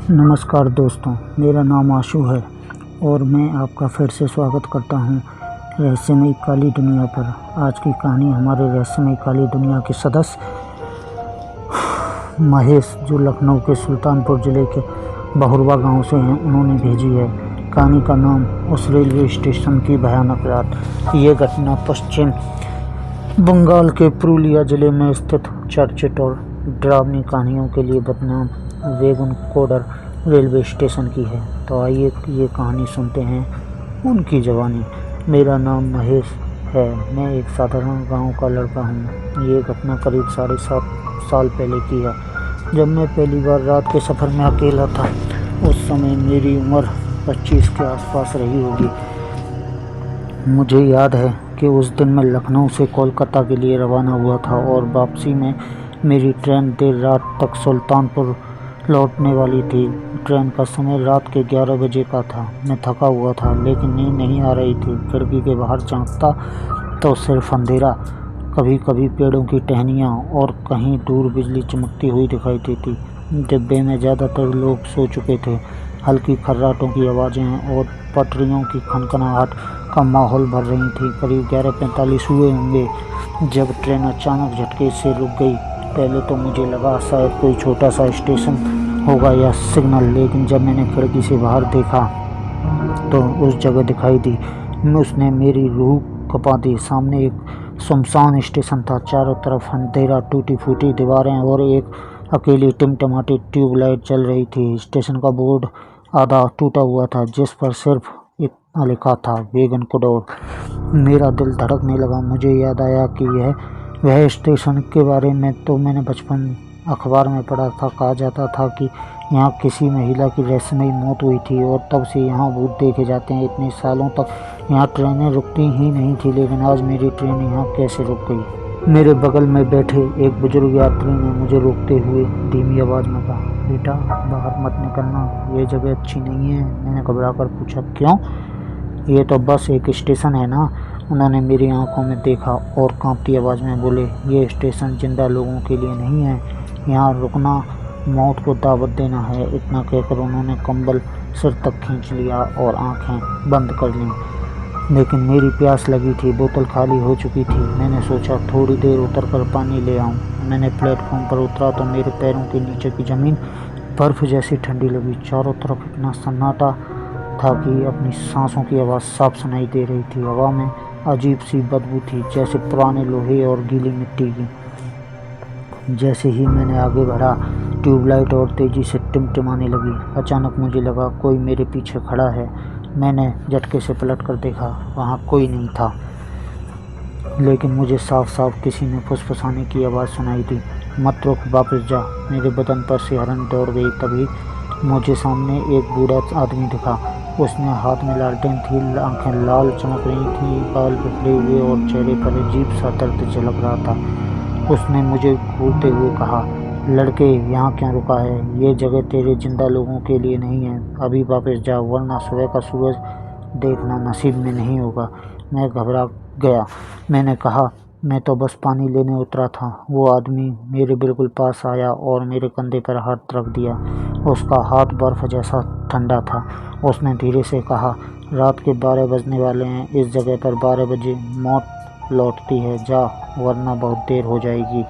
नमस्कार दोस्तों, मेरा नाम आशु है और मैं आपका फिर से स्वागत करता हूं रहस्यमयी काली दुनिया पर। आज की कहानी हमारे रहस्यमयी काली दुनिया के सदस्य महेश, जो लखनऊ के सुल्तानपुर ज़िले के बहुरवा गांव से हैं, उन्होंने भेजी है। कहानी का नाम उस रेलवे स्टेशन की भयानक रात। ये घटना पश्चिम बंगाल के पुरुलिया ज़िले में स्थित चर्चित और डरावनी कहानियों के लिए बदनाम वेगनकोडर रेलवे स्टेशन की है। तो आइए ये कहानी सुनते हैं उनकी ज़बानी। मेरा नाम महेश है। मैं एक साधारण गांव का लड़का हूं। ये घटना करीब 7.5 साल पहले की है, जब मैं पहली बार रात के सफ़र में अकेला था। उस समय मेरी उम्र 25 के आसपास रही होगी। मुझे याद है कि उस दिन मैं लखनऊ से कोलकाता के लिए रवाना हुआ था और वापसी में मेरी ट्रेन देर रात तक सुल्तानपुर लौटने वाली थी। ट्रेन का समय रात के 11 बजे का था। मैं थका हुआ था, लेकिन नींद नहीं आ रही थी। खिड़की के बाहर झांकता तो सिर्फ अंधेरा, कभी कभी पेड़ों की टहनियाँ और कहीं दूर बिजली चमकती हुई दिखाई देती। डिब्बे में ज़्यादातर लोग सो चुके थे। हल्की खर्राटों की आवाज़ें और पटरियों की खनखनाहट का माहौल भर रही थी। करीब 11:45 हुए होंगे जब ट्रेन अचानक झटके से रुक गई। पहले तो मुझे लगा शायद कोई छोटा सा स्टेशन होगा या सिग्नल, लेकिन जब मैंने खिड़की से बाहर देखा तो उस जगह दिखाई दी उसने मेरी रूह कँपा दी। सामने एक सुनसान स्टेशन था। चारों तरफ अंधेरा, टूटी फूटी दीवारें और एक अकेली टिमटिमाती ट्यूबलाइट जल रही थी। स्टेशन का बोर्ड आधा टूटा हुआ था, जिस पर सिर्फ इतना लिखा था, वेगनकोडर। मेरा दिल धड़कने लगा। मुझे याद आया कि वह स्टेशन के बारे में तो मैंने बचपन अखबार में पढ़ा था। कहा जाता था कि यहाँ किसी महिला की रहस्यमयी मौत हुई थी और तब से यहाँ भूत देखे जाते हैं। इतने सालों तक यहाँ ट्रेनें रुकती ही नहीं थी, लेकिन आज मेरी ट्रेन यहाँ कैसे रुक गई। मेरे बगल में बैठे एक बुजुर्ग यात्री ने मुझे रोकते हुए धीमी आवाज़ में कहा, बेटा बाहर मत निकलना, ये जगह अच्छी नहीं है। मैंने घबरा कर पूछा, क्यों? ये तो बस एक स्टेशन है ना। उन्होंने मेरी आंखों में देखा और कांपती आवाज़ में बोले, ये स्टेशन जिंदा लोगों के लिए नहीं है। यहाँ रुकना मौत को दावत देना है। इतना कहकर उन्होंने कंबल सिर तक खींच लिया और आंखें बंद कर लीं। लेकिन मेरी प्यास लगी थी। बोतल खाली हो चुकी थी। मैंने सोचा थोड़ी देर उतर कर पानी ले आऊं। मैंने प्लेटफॉर्म पर उतरा तो मेरे पैरों के नीचे की ज़मीन बर्फ़ जैसी ठंडी लगी। चारों तरफ इतना सन्नाटा था कि अपनी सांसों की आवाज़ साफ सुनाई दे रही थी। हवा में अजीब सी बदबू थी, जैसे पुराने लोहे और गीली मिट्टी की। जैसे ही मैंने आगे बढ़ा, ट्यूबलाइट और तेज़ी से टिमटिमाने लगी। अचानक मुझे लगा कोई मेरे पीछे खड़ा है। मैंने झटके से पलट कर देखा, वहाँ कोई नहीं था, लेकिन मुझे साफ साफ किसी ने फुसफुसाने की आवाज़ सुनाई दी, मत रुक, वापस जा। मेरे बदन पर सिहरन दौड़ गई। तभी मुझे सामने एक बूढ़ा आदमी दिखा। उसने हाथ में लालटेन थी, आंखें लाल चमक रही थीं, बाल बिखरे हुए और चेहरे पर अजीब सा दर्द झलक रहा था। उसने मुझे घूरते हुए कहा, लड़के यहाँ क्यों रुका है? ये जगह तेरे जिंदा लोगों के लिए नहीं है। अभी वापस जा, वरना सुबह का सूरज देखना नसीब में नहीं होगा। मैं घबरा गया। मैंने कहा, मैं तो बस पानी लेने उतरा था। वो आदमी मेरे बिल्कुल पास आया और मेरे कंधे पर हाथ रख दिया। उसका हाथ बर्फ़ जैसा ठंडा था। उसने धीरे से कहा, रात के 12 बजने वाले हैं। इस जगह पर 12 बजे मौत लौटती है। जा, वरना बहुत देर हो जाएगी।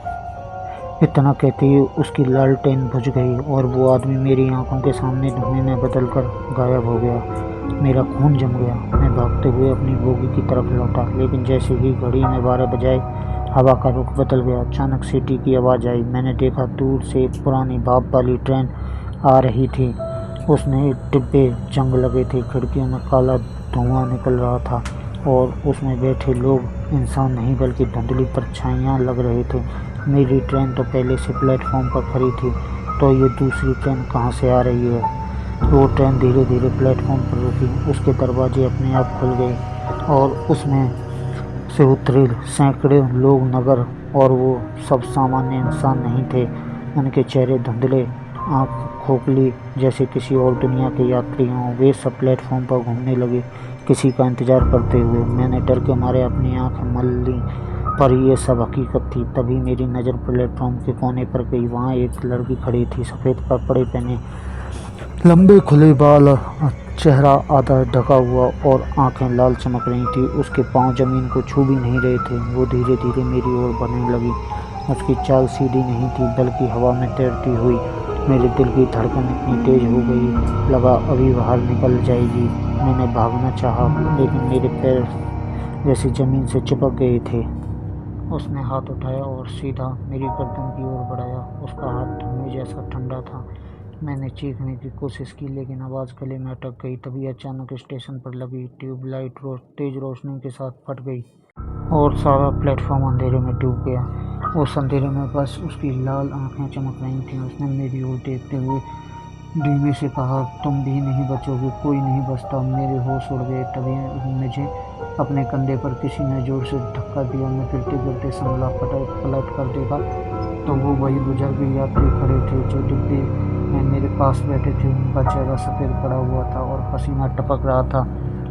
इतना कहते ही उसकी लालटेन बुझ गई और वो आदमी मेरी आंखों के सामने धुएं में बदलकर गायब हो गया। मेरा खून जम गया। मैं भागते हुए अपनी बोगी की तरफ लौटा, लेकिन जैसे ही घड़ी में 12 बजाए, हवा का रुख बदल गया। अचानक सीटी की आवाज़ आई। मैंने देखा दूर से एक पुरानी भाप वाली ट्रेन आ रही थी। उसने डिब्बे जंग लगे थे, खिड़कियों में काला धुआं निकल रहा था और उसमें बैठे लोग इंसान नहीं बल्कि धुंधली परछाइयाँ लग रहे थे। मेरी ट्रेन तो पहले से प्लेटफॉर्म पर खड़ी थी, तो ये दूसरी ट्रेन कहाँ से आ रही है? वो ट्रेन धीरे धीरे प्लेटफॉर्म पर रुकी। उसके दरवाजे अपने आप खुल गए और उसमें से उतरे सैकड़ों लोग। नगर और वो सब सामान्य इंसान नहीं थे। उनके चेहरे धुंधले, आँख खोखली, जैसे किसी और दुनिया के यात्री हों। वे सब प्लेटफॉर्म पर घूमने लगे, किसी का इंतज़ार करते हुए। मैंने डर के मारे अपनी आँखें मल लीं, पर यह सब हकीकत थी। तभी मेरी नज़र प्लेटफॉर्म के कोने पर गई। वहाँ एक लड़की खड़ी थी, सफ़ेद कपड़े पहने, लंबे खुले बाल, चेहरा आधा ढका हुआ और आंखें लाल चमक रही थी। उसके पांव जमीन को छू भी नहीं रहे थे। वो धीरे धीरे मेरी ओर बढ़ने लगी। उसकी चाल सीधी नहीं थी बल्कि हवा में तैरती हुई। मेरे दिल की धड़कन इतनी तेज हो गई, लगा अभी बाहर निकल जाएगी। मैंने भागना चाहा, लेकिन मेरे पैर जैसे जमीन से चिपक गए थे। उसने हाथ उठाया और सीधा मेरी गर्दन की ओर बढ़ाया। उसका हाथ धुएं जैसा ठंडा था। मैंने चीखने की कोशिश की, लेकिन आवाज़ गले में अटक गई। तभी अचानक स्टेशन पर लगी ट्यूबलाइट तेज रोशनी के साथ फट गई और सारा प्लेटफॉर्म अंधेरे में डूब गया। उस अंधेरे में बस उसकी लाल आंखें चमक रही थीं। उसने मेरी ओर देखते हुए धीमे से कहा, तुम भी नहीं बचोगे, कोई नहीं बचता। मेरे होश उड़ गए। तभी मुझे अपने कंधे पर किसी ने जोर से धक्का दिया। मैं गिरते गिरते संभला, पलट कर देखा तो वो वही बुजुर्ग यात्री खड़े थे जो डिब्बे में मेरे पास बैठे थे। उनका चेहरा सफ़ेद पड़ा हुआ था और पसीना टपक रहा था।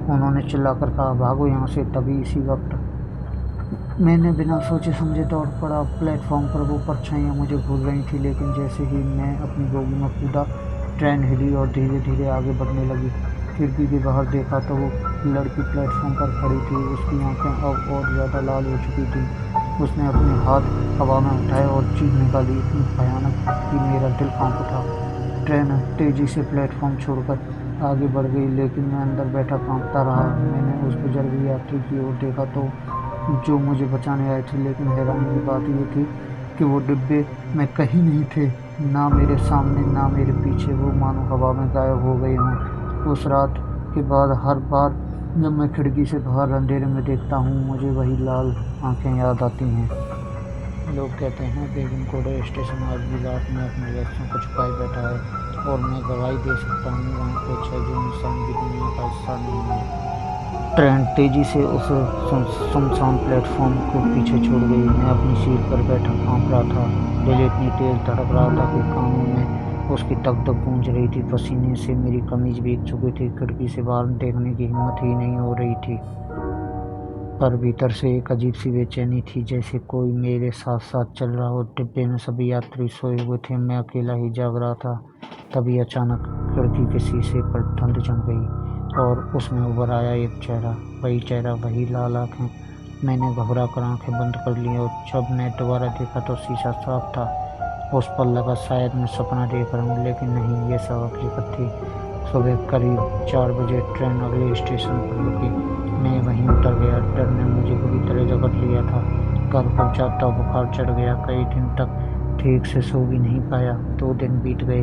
उन्होंने चिल्लाकर कहा, भागो यहाँ से। तभी इसी वक्त मैंने बिना सोचे समझे दौड़ पड़ा। प्लेटफॉर्म पर वो परछाइयाँ मुझे घूर रही थी, लेकिन जैसे ही मैं अपनी बोगी में कूदा, ट्रेन हिली और धीरे धीरे आगे बढ़ने लगी। खिड़की के बाहर देखा तो वो लड़की प्लेटफॉर्म पर खड़ी थी। उसकी आंखें अब और ज़्यादा लाल हो चुकी थी। उसने अपने हाथ हवा में उठाए और चीख निकाली, इतनी भयानक कि मेरा दिल कांप उठा। ट्रेन तेज़ी से प्लेटफॉर्म छोड़कर आगे बढ़ गई, लेकिन मैं अंदर बैठा कांपता रहा। मैंने उस बुजुर्ग यात्री की ओर देखा तो जो मुझे बचाने आए थे, लेकिन हैरानी की बात यह थी कि वो डिब्बे में कहीं नहीं थे, ना मेरे सामने ना मेरे पीछे। वो मानो हवा में गायब हो गए हों। उस रात के बाद हर बार जब मैं खिड़की से बाहर अंधेरे में देखता हूँ, मुझे वही लाल आंखें याद आती हैं। लोग कहते हैं बेगम कोडे स्टेशन आज भी रात में अपने रहस्यों को छुपाए बैठा है, और मैं गवाही दे सकता हूँ वहाँ कुछ है जो इंसान की दुनिया का हिस्सा नहीं है। ट्रेन तेजी से उस सुनसान प्लेटफॉर्म को पीछे छोड़ गई। मैं अपनी सीट पर बैठा कांप रहा था। दिल इतनी तेज धड़क रहा था कि कानों में उसकी तक तक गूंज रही थी। पसीने से मेरी कमीज भीग चुकी थी। खिड़की से बाहर देखने की हिम्मत ही नहीं हो रही थी, पर भीतर से एक अजीब सी बेचैनी थी, जैसे कोई मेरे साथ साथ चल रहा हो। डिब्बे में सभी यात्री सोए हुए थे, मैं अकेला ही जाग रहा था। तभी अचानक खिड़की के शीशे पर धुंध जम गई और उसमें उभर आया एक चेहरा। वही चेहरा, वही लाल आंखें। मैंने घबरा कर आंखें बंद कर ली और जब मैं दोबारा देखा तो शीशा साफ था। उस पर लगा शायद मैं सपना देख रहा हूँ, लेकिन नहीं, ये सब हकीकत थी। सुबह करीब 4 बजे ट्रेन अगले स्टेशन पर रुकी। मैं वहीं उतर गया। डर ने मुझे बुरी तरह जकड़ लिया था। घर पहुंचा तो बुखार चढ़ गया। कई दिन तक ठीक से सो भी नहीं पाया। 2 दिन बीत गए।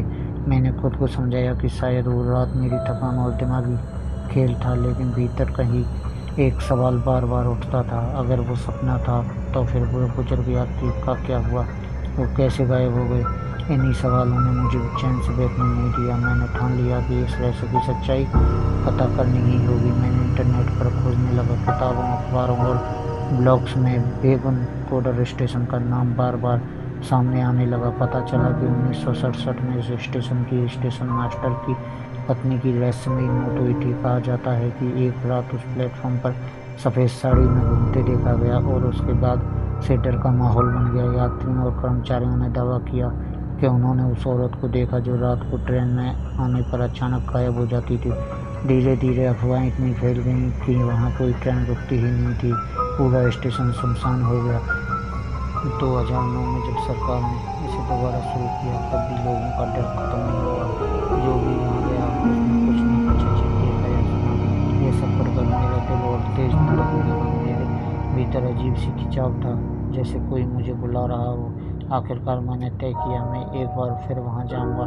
मैंने खुद को समझाया कि शायद वो रात मेरी थकान और दिमागी खेल था, लेकिन भीतर कहीं एक सवाल बार बार उठता था, अगर वो सपना था तो फिर वो बुजुर्ग यात्री का क्या हुआ, वो कैसे गायब हो गए। इन्हीं सवालों ने मुझे चैन से बैठने नहीं दिया। मैंने ठान लिया कि इस रहस्य की सच्चाई पता करनी ही होगी। मैंने इंटरनेट पर खोजने लगा। किताबों, अखबारों और ब्लॉग्स में बेगम कोडर स्टेशन का नाम बार बार सामने आने लगा। पता चला कि 1967 में इस स्टेशन की स्टेशन मास्टर की पत्नी की रहस्यमयी मौत हुई थी। कहा जाता है कि एक रात उस प्लेटफॉर्म पर सफ़ेद साड़ी में घूमते देखा गया और उसके बाद से डर का माहौल बन गया। यात्रियों और कर्मचारियों ने दावा किया कि उन्होंने उस औरत को देखा जो रात को ट्रेन में आने पर अचानक गायब हो जाती थी। धीरे धीरे अफवाहें इतनी फैल गईं कि वहाँ कोई ट्रेन रुकती ही नहीं थी। पूरा स्टेशन सुनसान हो गया। 2009 में जब सरकार ने इसे दोबारा शुरू किया, तब भी लोगों का डर खत्म नहीं हुआ। जो भी वहाँ गया उसने कुछ न कुछ अजीब देखा या सुना। ये सब पढ़कर मेरा दिल और तेज धड़कने लगा। मेरे भीतर अजीब सी खिंचाव था, जैसे कोई मुझे बुला रहा हो। आखिरकार मैंने तय किया, मैं एक बार फिर वहाँ जाऊँगा,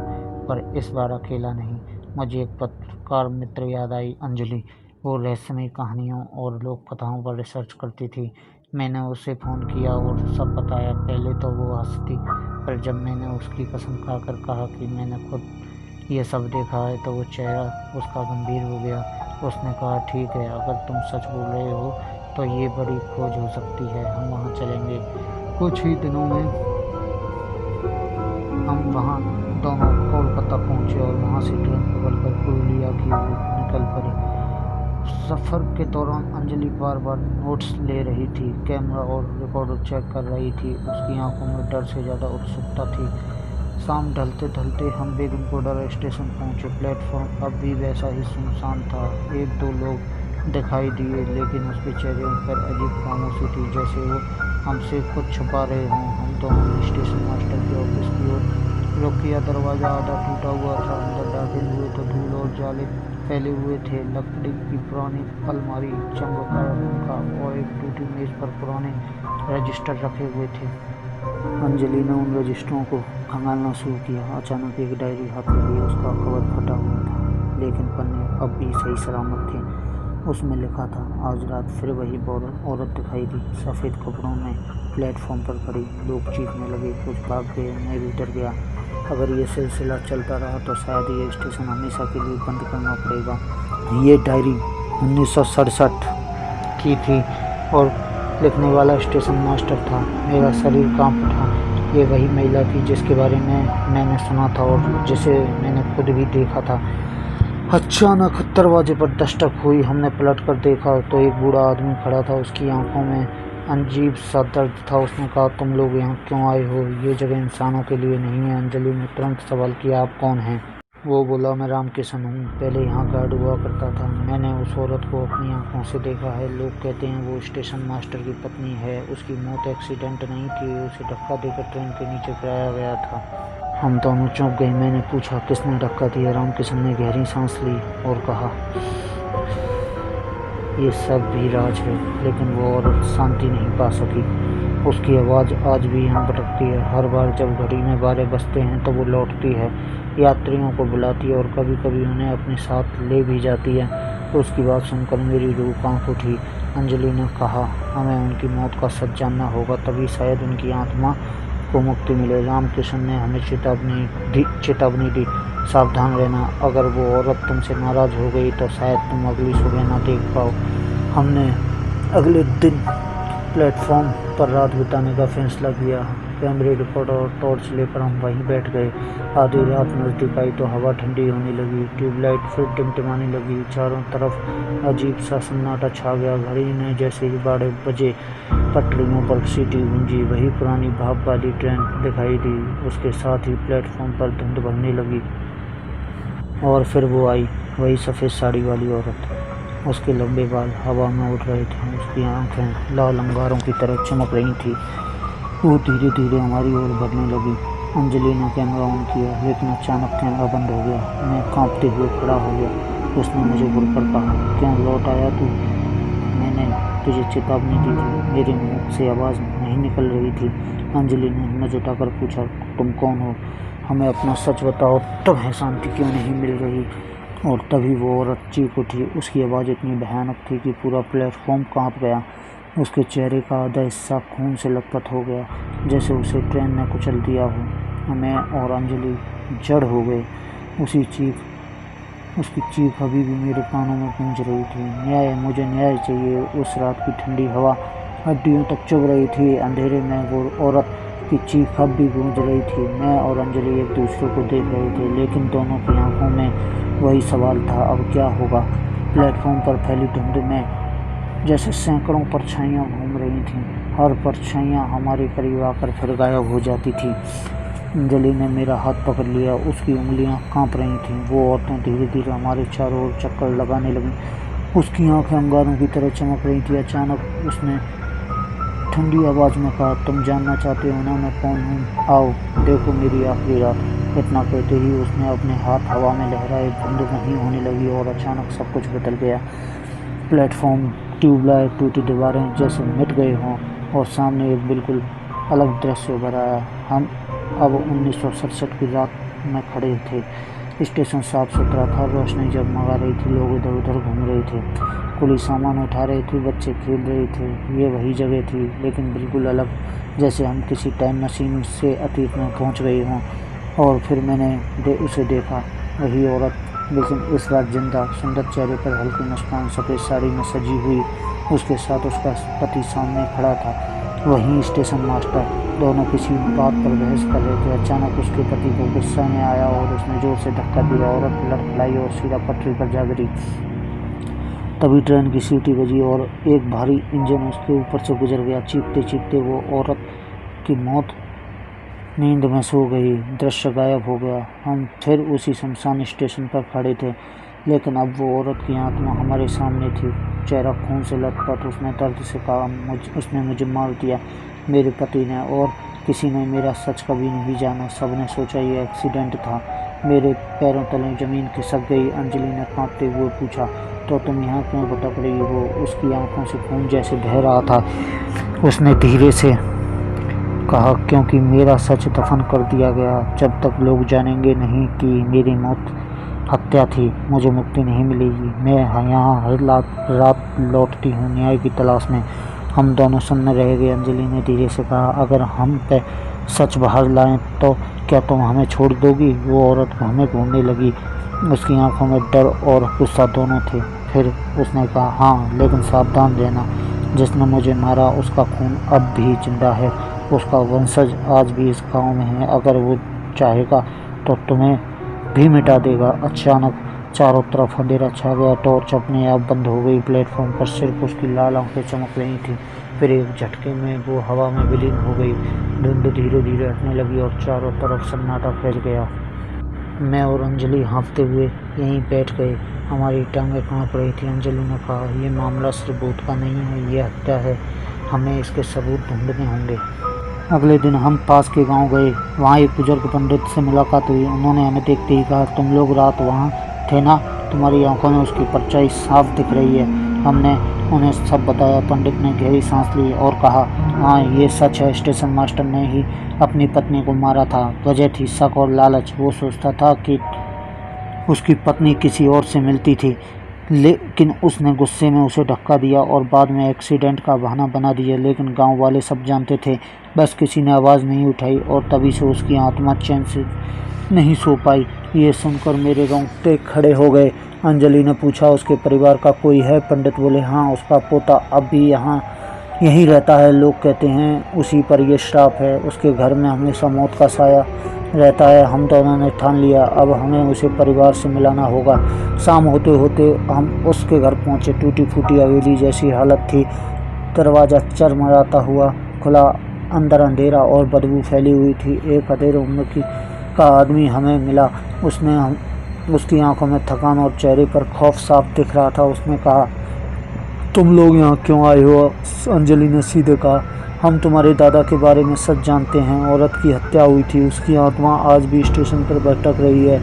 पर इस बार अकेला नहीं। मुझे एक पत्रकार मित्र याद आई, अंजलि। वो रहस्यमयी कहानियों और लोक कथाओं पर रिसर्च करती थी। मैंने उसे फ़ोन किया और सब बताया। पहले तो वो हंसी, पर जब मैंने उसकी कसम खाकर कहा कि मैंने खुद ये सब देखा है, तो वो चेहरा उसका गंभीर हो गया। उसने कहा, ठीक है, अगर तुम सच बोल रहे हो तो ये बड़ी खोज हो सकती है। हम वहाँ चलेंगे। कुछ ही दिनों में हम वहाँ दोनों कोलकाता पहुँचे और वहाँ से ट्रेन पकड़कर पुरुलिया की ओर निकल पड़े। सफ़र के दौरान अंजलि बार बार नोट्स ले रही थी, कैमरा और रिकॉर्डर चेक कर रही थी। उसकी आंखों में डर से ज़्यादा उत्सुकता थी। शाम ढलते ढलते हम बेगमपुरा स्टेशन पहुंचे। प्लेटफॉर्म अब भी वैसा ही सुनसान था। एक दो लोग दिखाई दिए, लेकिन उसके चेहरे पर अजीब खामोशी थी, जैसे वो हमसे कुछ छुपा रहे हों। हम दोनों ने स्टेशन मास्टर के ऑफिस की ओर रुख किया। दरवाज़ा आधा टूटा हुआ था। अंदर दाखिल हुए तो धूल और जाले फैले हुए थे। लकड़ी की पुरानी अलमारी, चमकदार पंखा और एक टूटी मेज पर पुराने रजिस्टर रखे हुए थे। अंजलि ने उन रजिस्टरों को खंगालना शुरू किया। अचानक एक डायरी हाथ में ली। उसका कवर फटा हुआ था, लेकिन पन्ने अब भी सही सलामत थे। उसमें लिखा था, आज रात फिर वही औरत दिखाई दी, सफ़ेद कपड़ों में, प्लेटफॉर्म पर खड़ी। लोग चीखने लगे, कुछ भाग गए, मैं भी डर गया। अगर ये सिलसिला चलता रहा तो शायद ये स्टेशन हमेशा के लिए बंद करना पड़ेगा। ये डायरी 1967 की थी और लिखने वाला स्टेशन मास्टर था। मेरा शरीर कांप उठा। ये वही महिला थी जिसके बारे में मैंने सुना था और जिसे मैंने खुद भी देखा था। अचानक दरवाजे पर दस्तक हुई। हमने पलट कर देखा तो एक बूढ़ा आदमी खड़ा था। उसकी आंखों में अजीब सा दर्द था। उसने कहा, तुम लोग यहाँ क्यों आए हो? ये जगह इंसानों के लिए नहीं है। अंजलि ने तुरंत सवाल किया, आप कौन हैं? वो बोला, मैं रामकिशन हूँ, पहले यहाँ गार्ड हुआ करता था। मैंने उस औरत को अपनी आंखों से देखा है। लोग कहते हैं वो स्टेशन मास्टर की पत्नी है। उसकी मौत एक्सीडेंट नहीं थी, उसे धक्का देकर ट्रेन के नीचे गिराया गया था। हम दोनों चौंक गए। मैंने पूछा, किसने धक्का दिया? रामकिशन ने गहरी सांस ली और कहा, ये सब भी राज है। लेकिन वो औरत शांति नहीं पा सकी। उसकी आवाज़ आज भी यहाँ भटकती है। हर बार जब घड़ी में 12 बजते हैं तो वो लौटती है, यात्रियों को बुलाती है और कभी कभी उन्हें अपने साथ ले भी जाती है। उसकी बात सुनकर मेरी रूह कांप उठी। अंजलि ने कहा, हमें उनकी मौत का सच जानना होगा, तभी शायद उनकी आत्मा को मुक्ति मिले। रामकिशन ने हमें चेतावनी दी, सावधान रहना। अगर वो औरत तुमसे नाराज़ हो गई तो शायद तुम अगली सुबह ना देख पाओ। हमने अगले दिन प्लेटफॉर्म पर रात बिताने का फैसला किया। कैमरे, रिकॉर्डर और टॉर्च लेकर हम वहीं बैठ गए। आधी रात नज़दीक आई तो हवा ठंडी होने लगी। ट्यूबलाइट फिर टिमटिमाने लगी। चारों तरफ अजीब सा सन्नाटा छा गया। घड़ी ने जैसे ही 12 बजे पटरियों पर सीटी गूंजी, वही पुरानी भाप वाली ट्रेन दिखाई दी। उसके साथ ही प्लेटफॉर्म पर धुंध भरने लगी। और फिर वो आई, वही सफ़ेद साड़ी वाली औरत। उसके लंबे बाल हवा में उड़ रहे थे। उसकी आंखें लाल अंगारों की तरह चमक रही थी। वो धीरे धीरे हमारी ओर बढ़ने लगी। अंजलि ने कैमरा ऑन किया, लेकिन अचानक कैमरा बंद हो गया। मैं कांपते हुए खड़ा हो गया। उसने मुझे घूरकर कहा, क्यों लौट आया तू? मैंने तुझे चेतावनी दी थी। मेरे मुंह से आवाज़ नहीं निकल रही थी। अंजलि ने हिम्मत जुटाकर पूछा, तुम कौन हो? हमें अपना सच बताओ, तुम्हें शांति क्यों नहीं मिल रही? और तभी वो औरत चीख उठी। उसकी आवाज़ इतनी भयानक थी कि पूरा प्लेटफॉर्म कांप गया। उसके चेहरे का आधा हिस्सा खून से लथपथ हो गया, जैसे उसे ट्रेन ने कुचल दिया हो। मैं और अंजलि जड़ हो गए। उसकी चीख अभी भी मेरे कानों में गूंज रही थी। न्याय, मुझे न्याय चाहिए। उस रात की ठंडी हवा हड्डियों तक चुभ रही थी। अंधेरे में वो औरत की चीख अब भी गूंज रही थी। मैं और अंजलि एक दूसरे को देख रहे थे, लेकिन दोनों की आंखों में वही सवाल था, अब क्या होगा? प्लेटफॉर्म पर फैली धुंध में जैसे सैकड़ों परछाइयाँ घूम रही थीं। हर परछाइयाँ हमारे करीब आकर फिर गायब हो जाती थी। अंजलि ने मेरा हाथ पकड़ लिया। उसकी उंगलियां कांप रही थीं। वो औरतें धीरे धीरे हमारे चारों ओर चक्कर लगाने लगीं। उसकी आंखें अंगारों की तरह चमक रही थी। अचानक उसने ठंडी आवाज़ में कहा, तुम जानना चाहते हो ना मैं कौन हूँ? आओ देखो मेरी आखिरी रात। इतना कहते ही उसने अपने हाथ हवा में लहराए। धुंध नहीं होने लगी और अचानक सब कुछ बदल गया। प्लेटफॉर्म, ट्यूबलाइट, टूटी दीवारें जैसे मिट गए हों और सामने एक बिल्कुल अलग दृश्य उभर आया। हम अब 1967 की रात में खड़े थे। स्टेशन साफ सुथरा था, रोशनी जगमगा रही थी, लोग इधर उधर घूम रहे थे, कुली सामान उठा रहे थे, बच्चे खेल रहे थे। ये वही जगह थी, लेकिन बिल्कुल अलग, जैसे हम किसी टाइम मशीन से अतीत में पहुंच गए हों। और फिर मैंने उसे देखा, वही औरत, लेकिन इस बार जिंदा, सुंदर चेहरे पर हल्की मुस्कान, सफ़ेद साड़ी में सजी हुई। उसके साथ उसका पति सामने खड़ा था, वहीं स्टेशन मास्टर। दोनों किसी बात पर बहस कर रहे थे। अचानक उसके पति को गुस्सा में आया और उसने जोर से धक्का दिया। औरत लड़खड़ाई और सीधा पटरी पर जा गिरी। तभी ट्रेन की सीटी बजी और एक भारी इंजन उसके ऊपर से गुजर गया। चीखते चीखते वो औरत की मौत नींद में सो गई। दृश्य गायब हो गया। हम फिर उसी शमशान स्टेशन पर खड़े थे, लेकिन अब वो औरत की आत्मा हमारे सामने थी, चेहरा खून से लथपथ। उसने दर्द से कहा, उसने मुझे मार दिया, मेरे पति ने, और किसी ने मेरा सच कभी नहीं जाना। सबने सोचा ये एक्सीडेंट था। मेरे पैरों तले ज़मीन खिसक गई। अंजलि ने कांपते हुए पूछा, तो तुम यहाँ क्यों भटक रही हो? उसकी आंखों से खून जैसे बह रहा था। उसने धीरे से कहा, क्योंकि मेरा सच दफन कर दिया गया। जब तक लोग जानेंगे नहीं कि मेरी मौत हत्या थी, मुझे मुक्ति नहीं मिलेगी। मैं यहाँ हर रात लौटती हूँ न्याय की तलाश में। हम दोनों सुनने रह गए। अंजलि ने धीरे से कहा, अगर हम पे सच बाहर लाएं तो क्या तुम हमें छोड़ दोगी? वो औरत हमें घूरने लगी। उसकी आंखों में डर और गुस्सा दोनों थे। फिर उसने कहा, हाँ, लेकिन सावधान रहना। जिसने मुझे मारा उसका खून अब भी जिंदा है। उसका वंशज आज भी इस गांव में है। अगर वो चाहेगा तो तुम्हें भी मिटा देगा। अचानक चारों तरफ अंधेरा छा गया। टॉर्च अपने आप बंद हो गई। प्लेटफॉर्म पर सिर्फ उसकी लाल आंखें चमक रही थीं। फिर एक झटके में वो हवा में विलीन हो गई। धुंध धीरे धीरे हटने लगी और चारों तरफ सन्नाटा फैल गया। मैं और अंजलि हाँफते हुए यहीं बैठ गए। हमारी टांगें कांप रही थी। अंजलि ने कहा, ये मामला सिर्फ भूत का नहीं है, ये हत्या है। हमें इसके सबूत ढूंढने होंगे। अगले दिन हम पास के गांव गए। वहाँ एक बुजुर्ग पंडित से मुलाकात हुई। उन्होंने हमें देखते ही कहा, तुम लोग रात वहाँ थे ना? तुम्हारी आंखों में उसकी परछाई साफ दिख रही है। हमने उन्हें सब बताया। पंडित ने गहरी सांस ली और कहा, हाँ, ये सच है। स्टेशन मास्टर ने ही अपनी पत्नी को मारा था। वजह थी शक और लालच। वो सोचता था कि उसकी पत्नी किसी और से मिलती थी, लेकिन उसने गुस्से में उसे धक्का दिया और बाद में एक्सीडेंट का बहाना बना दिया। लेकिन गांव वाले सब जानते थे, बस किसी ने आवाज़ नहीं उठाई और तभी से उसकी आत्मा चैन से नहीं सो पाई। ये सुनकर मेरे रोंगटे खड़े हो गए। अंजलि ने पूछा, उसके परिवार का कोई है? पंडित बोले, हाँ, उसका पोता अब भी यहीं रहता है। लोग कहते हैं उसी पर यह श्राप है। उसके घर में हमेशा मौत का साया रहता है। हम दोनों ने ठान लिया, अब हमें उसे परिवार से मिलाना होगा। शाम होते होते हम उसके घर पहुंचे। टूटी फूटी हवेली जैसी हालत थी। दरवाज़ा चरमराता हुआ खुला। अंदर अंधेरा और बदबू फैली हुई थी। एक अधेड़ उम्र का आदमी हमें मिला। उसकी आंखों में थकान और चेहरे पर खौफ साफ दिख रहा था। उसने कहा, तुम लोग यहाँ क्यों आए हो? अंजलि ने सीधे कहा, हम तुम्हारे दादा के बारे में सच जानते हैं। औरत की हत्या हुई थी, उसकी आत्मा आज भी स्टेशन पर भटक रही है।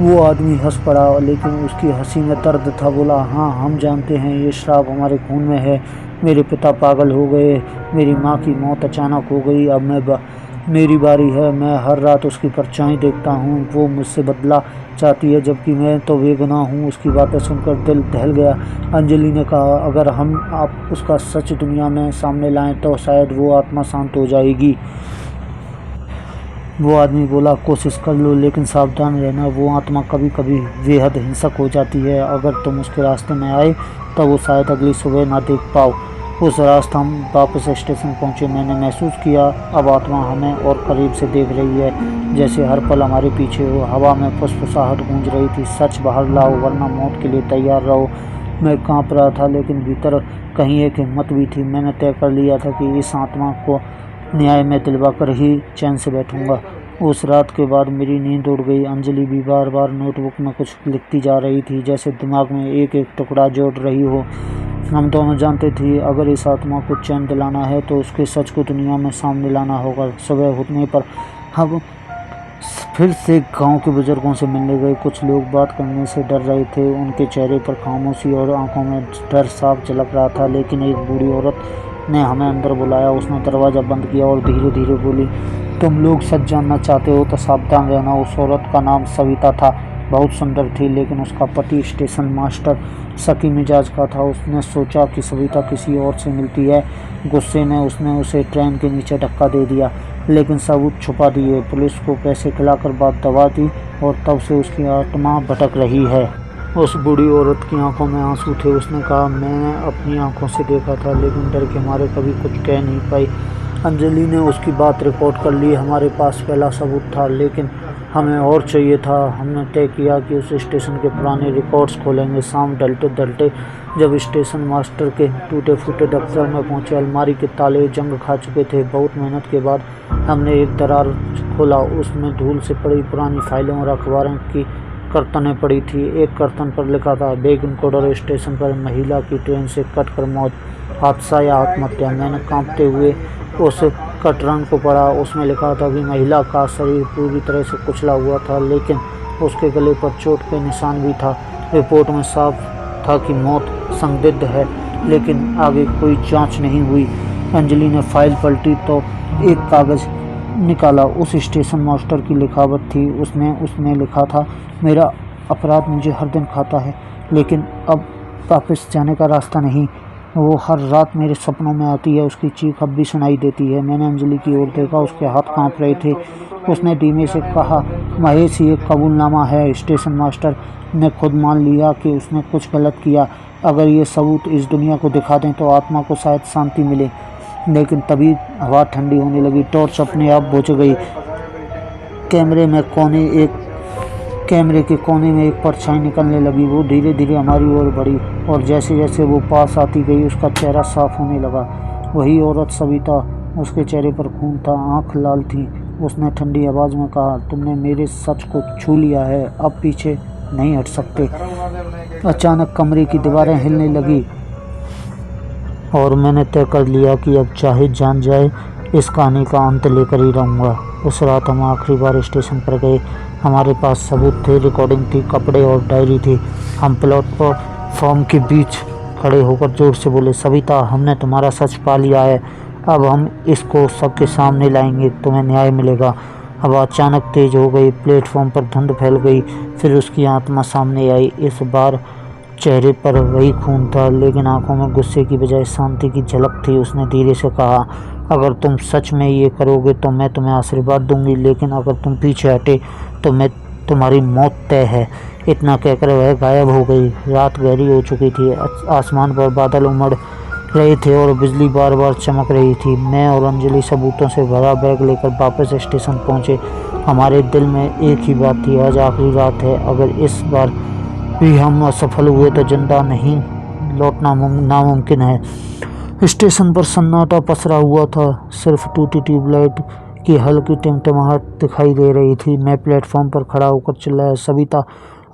वो आदमी हंस पड़ा, लेकिन उसकी हंसी में दर्द था। बोला, हाँ, हम जानते हैं, ये श्राप हमारे खून में है। मेरे पिता पागल हो गए, मेरी माँ की मौत अचानक हो गई। अब मेरी बारी है। मैं हर रात उसकी परछाई देखता हूँ। वो मुझसे बदला चाहती है, जबकि मैं तो बेगुनाह हूँ। उसकी बातें सुनकर दिल दहल गया। अंजलि ने कहा, अगर हम आप उसका सच दुनिया में सामने लाएं तो शायद वो आत्मा शांत हो जाएगी। वो आदमी बोला, कोशिश कर लो, लेकिन सावधान रहना। वो आत्मा कभी कभी बेहद हिंसक हो जाती है। अगर तुम उसके रास्ते में आए तो वो शायद अगली सुबह ना देख पाओ। उस रास्ते हम वापस स्टेशन पहुंचे। मैंने महसूस किया अब आत्मा हमें और करीब से देख रही है, जैसे हर पल हमारे पीछे हो। हवा में फुसफुसाहट गूंज रही थी, सच बाहर लाओ वरना मौत के लिए तैयार रहो। मैं कांप रहा था, लेकिन भीतर कहीं एक हिम्मत भी थी। मैंने तय कर लिया था कि इस आत्मा को न्याय में दिलवा कर ही चैन से बैठूंगा। उस रात के बाद मेरी नींद उड़ गई। अंजलि भी बार बार नोटबुक में कुछ लिखती जा रही थी, जैसे दिमाग में एक एक टुकड़ा जोड़ रही हो। हम दोनों जानते थे, अगर इस आत्मा को चैन दिलाना है तो उसके सच को दुनिया में सामने लाना होगा। सुबह उठने पर हम फिर से गांव के बुजुर्गों से मिलने गए। कुछ लोग बात करने से डर रहे थे। उनके चेहरे पर खामोशी और आंखों में डर साफ झलक रहा था। लेकिन एक बूढ़ी औरत ने हमें अंदर बुलाया। उसने दरवाज़ा बंद किया और धीरे धीरे बोली, तुम लोग सच जानना चाहते हो तो सावधान रहना। उस औरत का नाम सविता था। बहुत सुंदर थी, लेकिन उसका पति स्टेशन मास्टर शकी मिजाज का था। उसने सोचा कि सविता किसी और से मिलती है। गुस्से में उसने उसे ट्रेन के नीचे धक्का दे दिया, लेकिन सबूत छुपा दिए। पुलिस को पैसे खिलाकर बात दबा दी और तब से उसकी आत्मा भटक रही है। उस बूढ़ी औरत की आंखों में आंसू थे। उसने कहा, मैंने अपनी आंखों से देखा था, लेकिन डर के मारे कभी कुछ कह नहीं पाई। अंजलि ने उसकी बात रिकॉर्ड कर ली। हमारे पास पहला सबूत था, लेकिन हमें और चाहिए था। हमने तय किया कि उस स्टेशन के पुराने रिकॉर्ड्स खोलेंगे। शाम ढलते ढलते जब स्टेशन मास्टर के टूटे फूटे दफ्तर में पहुंचे, अलमारी के ताले जंग खा चुके थे। बहुत मेहनत के बाद हमने एक दरार खोला। उसमें धूल से पड़ी पुरानी फाइलें और अखबारों की कर्तनें पड़ी थी। एक कर्तन पर लिखा था, बेग इनकोडर स्टेशन पर महिला की ट्रेन से कटकर मौत, हादसा या आत्महत्या। मैंने कांपते हुए उस कटरन को पढ़ा। उसमें लिखा था कि महिला का शरीर पूरी तरह से कुचला हुआ था, लेकिन उसके गले पर चोट के निशान भी था। रिपोर्ट में साफ था कि मौत संदिग्ध है, लेकिन आगे कोई जांच नहीं हुई। अंजलि ने फाइल पलटी तो एक कागज निकाला। उस स्टेशन मास्टर की लिखावट थी। उसने लिखा था, मेरा अपराध मुझे हर दिन खाता है, लेकिन अब वापस जाने का रास्ता नहीं। वो हर रात मेरे सपनों में आती है। उसकी चीख अब भी सुनाई देती है। मैंने अंजलि की ओर देखा। उसके हाथ कांप रहे थे। उसने धीमे से कहा, महेश, ये कबूलनामा है। स्टेशन मास्टर ने खुद मान लिया कि उसने कुछ गलत किया। अगर ये सबूत इस दुनिया को दिखा दें तो आत्मा को शायद शांति मिले। लेकिन तभी हवा ठंडी होने लगी। टॉर्च अपने आप बुझ गई। कैमरे के कोने में एक परछाई निकलने लगी। वो धीरे धीरे हमारी ओर बढ़ी और जैसे जैसे वो पास आती गई उसका चेहरा साफ होने लगा। वही औरत सविता। उसके चेहरे पर खून था, आंख लाल थी। उसने ठंडी आवाज में कहा, तुमने मेरे सच को छू लिया है, अब पीछे नहीं हट सकते। अचानक कमरे की दीवारें हिलने लगी और मैंने तय कर लिया कि अब चाहे जान जाए, इस कहानी का अंत लेकर ही रहूँगा। उस रात हम आखिरी बार स्टेशन पर गए। हमारे पास सबूत थे, रिकॉर्डिंग थी, कपड़े और डायरी थी। हम प्लेटफॉर्म के बीच खड़े होकर जोर से बोले, सविता, हमने तुम्हारा सच पा लिया है। अब हम इसको सबके सामने लाएंगे, तुम्हें न्याय मिलेगा। हवा अचानक तेज हो गई। प्लेटफॉर्म पर धुंध फैल गई। फिर उसकी आत्मा सामने आई। इस बार चेहरे पर वही खून था, लेकिन आंखों में गुस्से की बजाय शांति की झलक थी। उसने धीरे से कहा, अगर तुम सच में ये करोगे तो मैं तुम्हें आशीर्वाद दूंगी, लेकिन अगर तुम पीछे हटे तो मैं तुम्हारी मौत तय है। इतना कहकर वह गायब हो गई। रात गहरी हो चुकी थी। आसमान पर बादल उमड़ रहे थे और बिजली बार बार चमक रही थी। मैं और अंजलि सबूतों से भरा बैग लेकर वापस स्टेशन पहुंचे। हमारे दिल में एक ही बात थी, आज आखिरी रात है। अगर इस बार भी हम असफल हुए तो जिंदा नहीं लौटना नामुमकिन है। स्टेशन पर सन्नाटा पसरा हुआ था। सिर्फ टूटी ट्यूबलाइट की हल्की टिमटिमाहट दिखाई दे रही थी। मैं प्लेटफॉर्म पर खड़ा होकर चिल्लाया, सविता,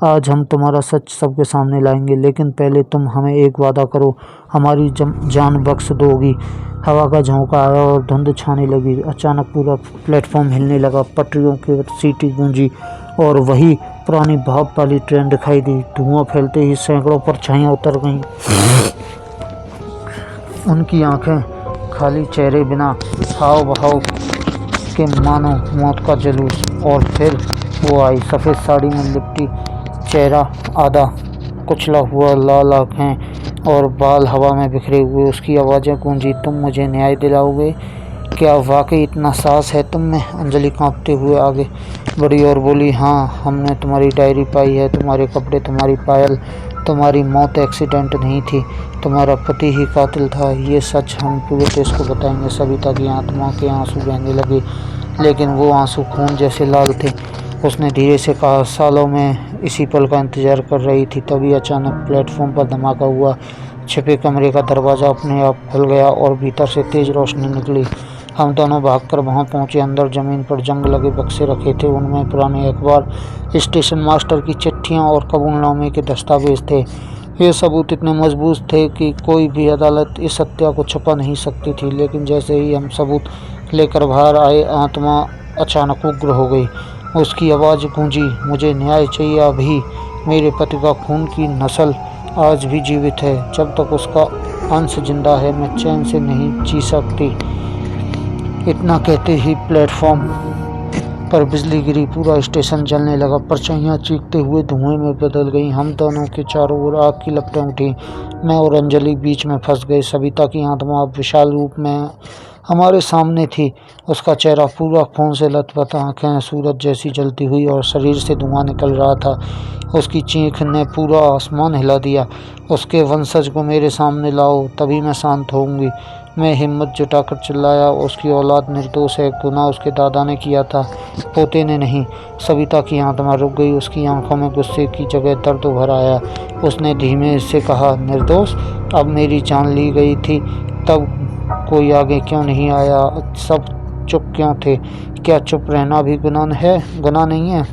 आज हम तुम्हारा सच सबके सामने लाएंगे, लेकिन पहले तुम हमें एक वादा करो, हमारी जान बख्श दोगी। हवा का झोंका आया और धुंध छाने लगी। अचानक पूरा प्लेटफॉर्म हिलने लगा। पटरियों की सीटी गूंजी और वही पुरानी भाप वाली ट्रेन दिखाई दी। धुआं फैलते ही सैकड़ों परछाइयां उतर गईं। उनकी आंखें खाली, चेहरे बिना हाव भाव के, मानो मौत का जुलूस। और फिर वो आई, सफ़ेद साड़ी में लिपटी, चेहरा आधा कुचला हुआ, लाल आँखें और बाल हवा में बिखरे हुए। उसकी आवाज़ें गूंजी, तुम मुझे न्याय दिलाओगे? क्या वाकई इतना साहस है तुम में? अंजलि कांपते हुए आगे बढ़ी और बोली, हाँ, हमने तुम्हारी डायरी पाई है, तुम्हारे कपड़े, तुम्हारी पायल। तुम्हारी मौत एक्सीडेंट नहीं थी, तुम्हारा पति ही कातिल था। ये सच हम पूरे देश को बताएंगे। सविता की आत्मा के आंसू बहने लगे, लेकिन वो आंसू खून जैसे लाल थे। उसने धीरे से कहा, सालों में इसी पल का इंतजार कर रही थी। तभी अचानक प्लेटफॉर्म पर धमाका हुआ। छिपे कमरे का दरवाज़ा अपने आप खुल गया और भीतर से तेज रोशनी निकली। हम दोनों भागकर वहां पहुंचे। अंदर ज़मीन पर जंग लगे बक्से रखे थे। उनमें पुराने अखबार, स्टेशन मास्टर की चिट्ठियां और कबूलनामे के दस्तावेज थे। ये सबूत इतने मजबूत थे कि कोई भी अदालत इस हत्या को छुपा नहीं सकती थी। लेकिन जैसे ही हम सबूत लेकर बाहर आए, आत्मा अचानक उग्र हो गई। उसकी आवाज़ गूंजी, मुझे न्याय चाहिए अभी। मेरे पति का खून की नस्ल आज भी जीवित है। जब तक उसका अंश जिंदा है, मैं चैन से नहीं जी सकती। इतना कहते ही प्लेटफॉर्म पर बिजली गिरी। पूरा स्टेशन जलने लगा। परछाइयाँ चीखते हुए धुएं में बदल गईं। हम दोनों के चारों ओर आग की लपटें उठी। मैं और अंजलि बीच में फंस गए। सविता की आत्मा अब विशाल रूप में हमारे सामने थी। उसका चेहरा पूरा खून से लथपथ, आंखें सूरज जैसी जलती हुई और शरीर से धुआं निकल रहा था। उसकी चीख ने पूरा आसमान हिला दिया, उसके वंशज को मेरे सामने लाओ, तभी मैं शांत होऊंगी। मैं हिम्मत जुटाकर चिल्लाया, उसकी औलाद निर्दोष है, गुनाह उसके दादा ने किया था, पोते ने नहीं। सविता की आत्मा रुक गई, उसकी आंखों में गुस्से की जगह दर्द उभर आया। उसने धीमे से कहा, निर्दोष? अब मेरी जान ली गई थी तब कोई आगे क्यों नहीं आया? सब चुप क्यों थे? क्या चुप रहना भी गुनाह नहीं है?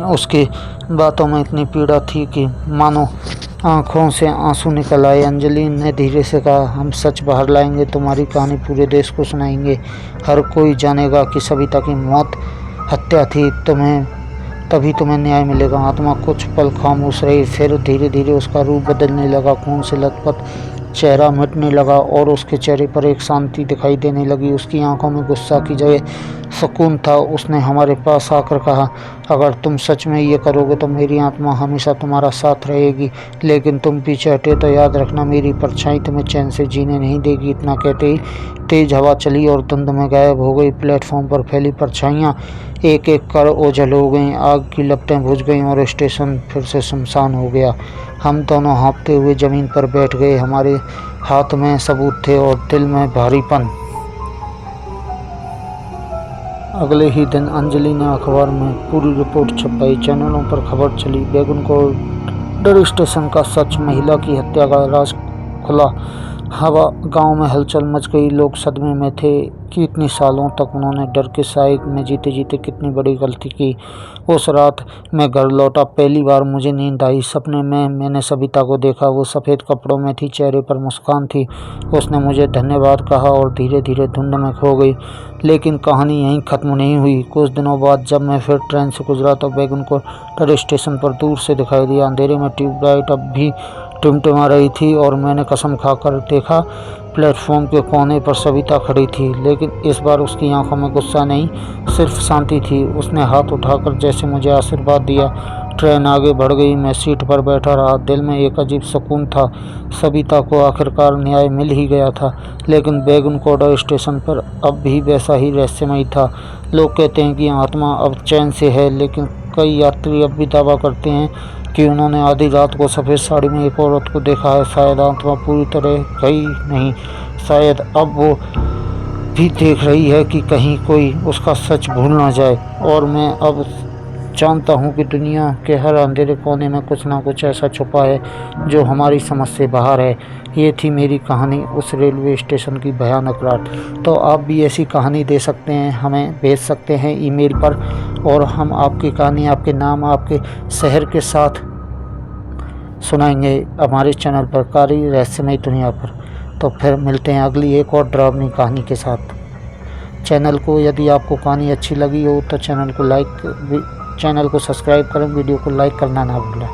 उसकी बातों में इतनी पीड़ा थी कि मानो आंखों से आंसू निकल आए। अंजलि ने धीरे से कहा, हम सच बाहर लाएंगे, तुम्हारी कहानी पूरे देश को सुनाएंगे, हर कोई जानेगा कि सविता की मौत हत्या थी। तभी तुम्हें न्याय मिलेगा। आत्मा कुछ पल खामोश रही, फिर धीरे धीरे उसका रूप बदलने लगा, खून से लथपथ चेहरा मिटने लगा और उसके चेहरे पर एक शांति दिखाई देने लगी। उसकी आंखों में गुस्सा की जगह सुकून था। उसने हमारे पास आकर कहा, अगर तुम सच में ये करोगे तो मेरी आत्मा हमेशा तुम्हारा साथ रहेगी, लेकिन तुम पीछे हटे तो याद रखना मेरी परछाई तुम्हें चैन से जीने नहीं देगी। इतना कहते ही तेज हवा चली और धुंध में गायब हो गई। प्लेटफॉर्म पर फैली परछाइयाँ एक एक कर ओझल हो गईं, आग की लपटें बुझ गईं और स्टेशन फिर से सुनसान हो गया। हम दोनों हाँफते हुए जमीन पर बैठ गए। हमारे हाथ में सबूत थे और दिल में भारीपन। अगले ही दिन अंजलि ने अखबार में पूरी रिपोर्ट छपाई, चैनलों पर खबर चली, बेगुनकोट स्टेशन का सच, महिला की हत्या का राज खुला। हवा गांव में हलचल मच गई। लोग सदमे में थे कि इतने सालों तक उन्होंने डर के साए में जीते जीते कितनी बड़ी गलती की। उस रात मैं घर लौटा, पहली बार मुझे नींद आई। सपने में मैंने सविता को देखा, वो सफ़ेद कपड़ों में थी, चेहरे पर मुस्कान थी। उसने मुझे धन्यवाद कहा और धीरे धीरे धुंध में खो गई। लेकिन कहानी यहीं ख़त्म नहीं हुई। कुछ दिनों बाद जब मैं फिर ट्रेन से गुजरा तो बेगुनकोट स्टेशन पर दूर से दिखाई दिया। अंधेरे में ट्यूबलाइट अब भी टिमटिमा रही थी और मैंने कसम खाकर देखा, प्लेटफॉर्म के कोने पर सविता खड़ी थी, लेकिन इस बार उसकी आंखों में गुस्सा नहीं, सिर्फ शांति थी। उसने हाथ उठाकर जैसे मुझे आशीर्वाद दिया। ट्रेन आगे बढ़ गई, मैं सीट पर बैठा रहा। दिल में एक अजीब सुकून था। सविता को आखिरकार न्याय मिल ही गया था, लेकिन बेगुनकोट स्टेशन पर अब भी वैसा ही रहस्यमय था। लोग कहते हैं कि आत्मा अब चैन से है, लेकिन कई यात्री अब भी दावा करते हैं कि उन्होंने आधी रात को सफ़ेद साड़ी में एक औरत को देखा है। शायद आत्मा पूरी तरह गई नहीं, शायद अब वो भी देख रही है कि कहीं कोई उसका सच भूल ना जाए। और मैं अब जानता हूँ कि दुनिया के हर अंधेरे कोने में कुछ ना कुछ ऐसा छुपा है जो हमारी समझ से बाहर है। ये थी मेरी कहानी, उस रेलवे स्टेशन की भयानक रात। तो आप भी ऐसी कहानी दे सकते हैं, हमें भेज सकते हैं ईमेल पर, और हम आपकी कहानी, आपके नाम, आपके शहर के साथ सुनाएंगे हमारे चैनल पर, कारी रहस्यमय दुनिया पर। तो फिर मिलते हैं अगली एक और डरावनी कहानी के साथ। चैनल को, यदि आपको कहानी अच्छी लगी हो तो चैनल को सब्सक्राइब करें, वीडियो को लाइक करना ना भूलें।